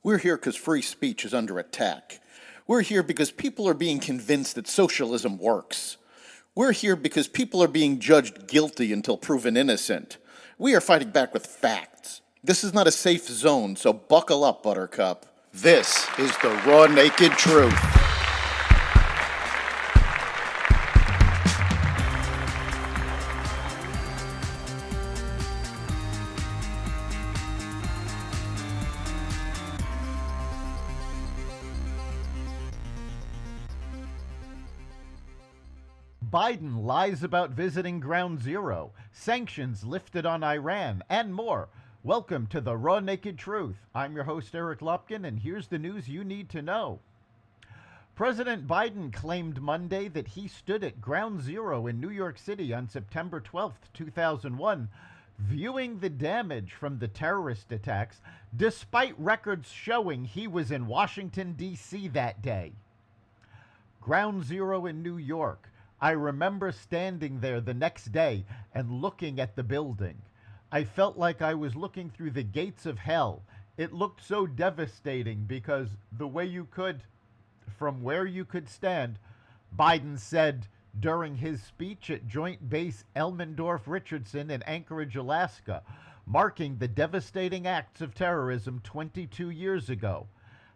We're here because free speech is under attack. We're here because people are being convinced that socialism works. We're here because people are being judged guilty until proven innocent. We are fighting back with facts. This is not a safe zone, so buckle up, Buttercup. This is the raw, naked truth. Biden lies about visiting Ground Zero, sanctions lifted on Iran, and more. Welcome to the Raw Naked Truth. I'm your host, Eric Lupkin, and here's the news you need to know. President Biden claimed Monday that he stood at Ground Zero in New York City on September 12, 2001, viewing the damage from the terrorist attacks, despite records showing he was in Washington, D.C. that day. Ground Zero in New York. I remember standing there the next day and looking at the building. I felt like I was looking through the gates of hell. It looked so devastating because the way you could, from where you could stand, Biden said during his speech at Joint Base Elmendorf-Richardson in Anchorage, Alaska, marking the devastating acts of terrorism 22 years ago.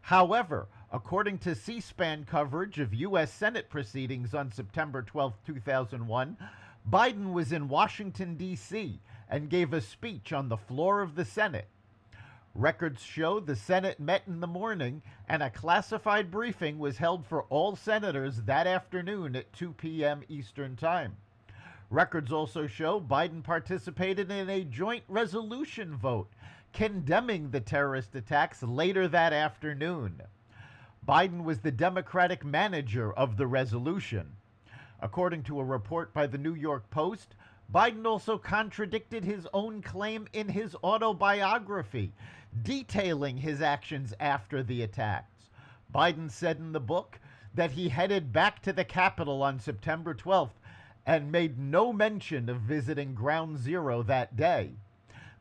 However, according to C-SPAN coverage of U.S. Senate proceedings on September 12, 2001, Biden was in Washington, D.C. and gave a speech on the floor of the Senate. Records show the Senate met in the morning and a classified briefing was held for all senators that afternoon at 2 p.m. Eastern Time. Records also show Biden participated in a joint resolution vote condemning the terrorist attacks later that afternoon. Biden was the Democratic manager of the resolution. According to a report by the New York Post, Biden also contradicted his own claim in his autobiography, detailing his actions after the attacks. Biden said in the book that he headed back to the Capitol on September 12th and made no mention of visiting Ground Zero that day.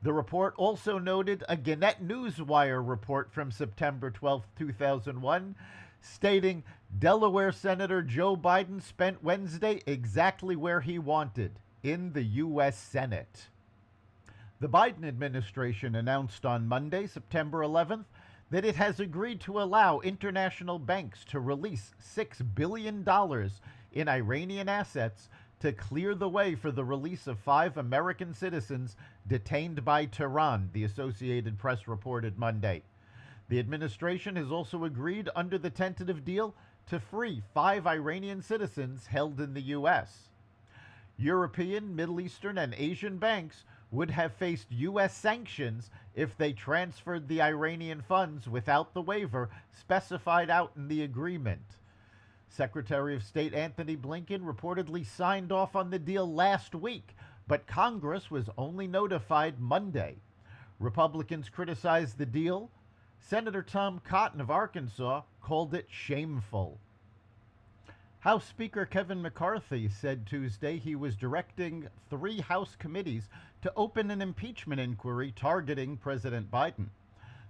The report also noted a Gannett Newswire report from September 12, 2001, stating Delaware Senator Joe Biden spent Wednesday exactly where he wanted, in the U.S. Senate. The Biden administration announced on Monday, September 11th, that it has agreed to allow international banks to release $6 billion in Iranian assets to clear the way for the release of 5 American citizens detained by Tehran, the Associated Press reported Monday. The administration has also agreed under the tentative deal to free 5 Iranian citizens held in the U.S. European, Middle Eastern, and Asian banks would have faced U.S. sanctions if they transferred the Iranian funds without the waiver specified out in the agreement. Secretary of State Anthony Blinken reportedly signed off on the deal last week, but Congress was only notified Monday. Republicans criticized the deal. Senator Tom Cotton of Arkansas called it shameful. House Speaker Kevin McCarthy said Tuesday he was directing 3 House committees to open an impeachment inquiry targeting President Biden.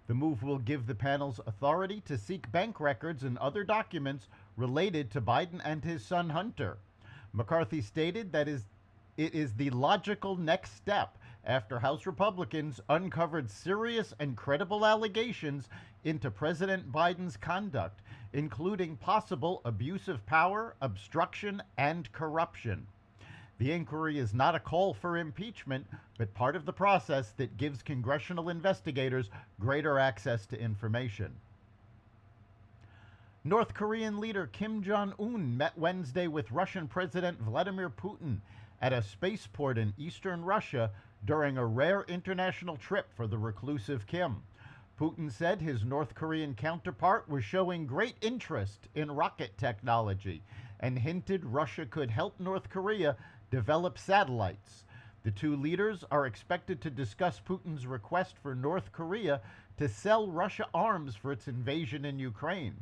The move will give the panels authority to seek bank records and other documents related to Biden and his son Hunter. McCarthy stated that it is the logical next step after House Republicans uncovered serious and credible allegations into President Biden's conduct, including possible abuse of power, obstruction, and corruption. The inquiry is not a call for impeachment, but part of the process that gives congressional investigators greater access to information. North Korean leader Kim Jong-un met Wednesday with Russian President Vladimir Putin at a spaceport in eastern Russia during a rare international trip for the reclusive Kim. Putin said his North Korean counterpart was showing great interest in rocket technology and hinted Russia could help North Korea develop satellites. The two leaders are expected to discuss Putin's request for North Korea to sell Russia arms for its invasion in Ukraine.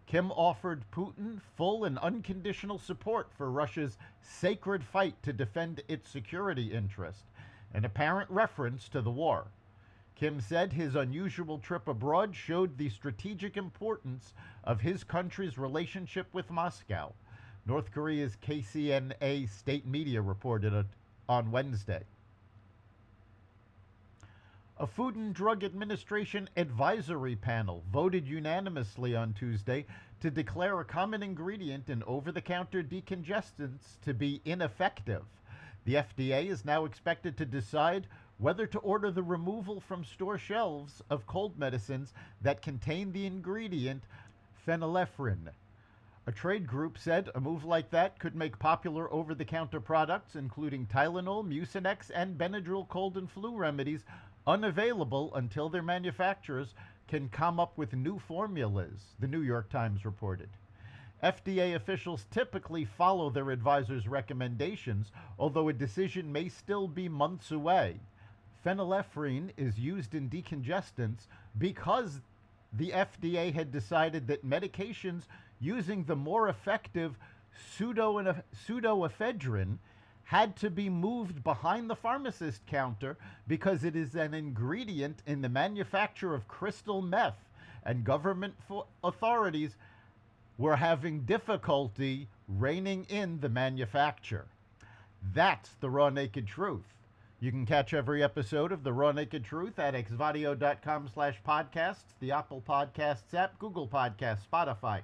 Kim offered Putin full and unconditional support for Russia's sacred fight to defend its security interest, an apparent reference to the war. Kim said his unusual trip abroad showed the strategic importance of his country's relationship with Moscow. North Korea's KCNA state media reported it on Wednesday. A Food and Drug Administration advisory panel voted unanimously on Tuesday to declare a common ingredient in over-the-counter decongestants to be ineffective. The FDA is now expected to decide whether to order the removal from store shelves of cold medicines that contain the ingredient phenylephrine. A trade group said a move like that could make popular over-the-counter products, including Tylenol, Mucinex, and Benadryl cold and flu remedies, unavailable until their manufacturers can come up with new formulas, the New York Times reported. FDA officials typically follow their advisors' recommendations, although a decision may still be months away. Phenylephrine is used in decongestants because the FDA had decided that medications using the more effective pseudoephedrine had to be moved behind the pharmacist counter because it is an ingredient in the manufacture of crystal meth, and government authorities were having difficulty reining in the manufacture. That's the Raw Naked Truth. You can catch every episode of The Raw Naked Truth at xvadio.com/podcasts, the Apple Podcasts app, Google Podcasts, Spotify,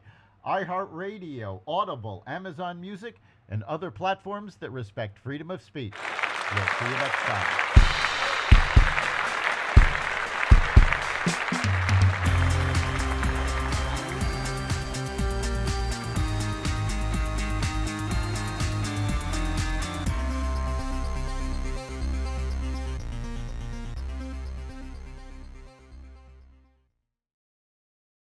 iHeartRadio, Audible, Amazon Music, and other platforms that respect freedom of speech. We'll see you next time.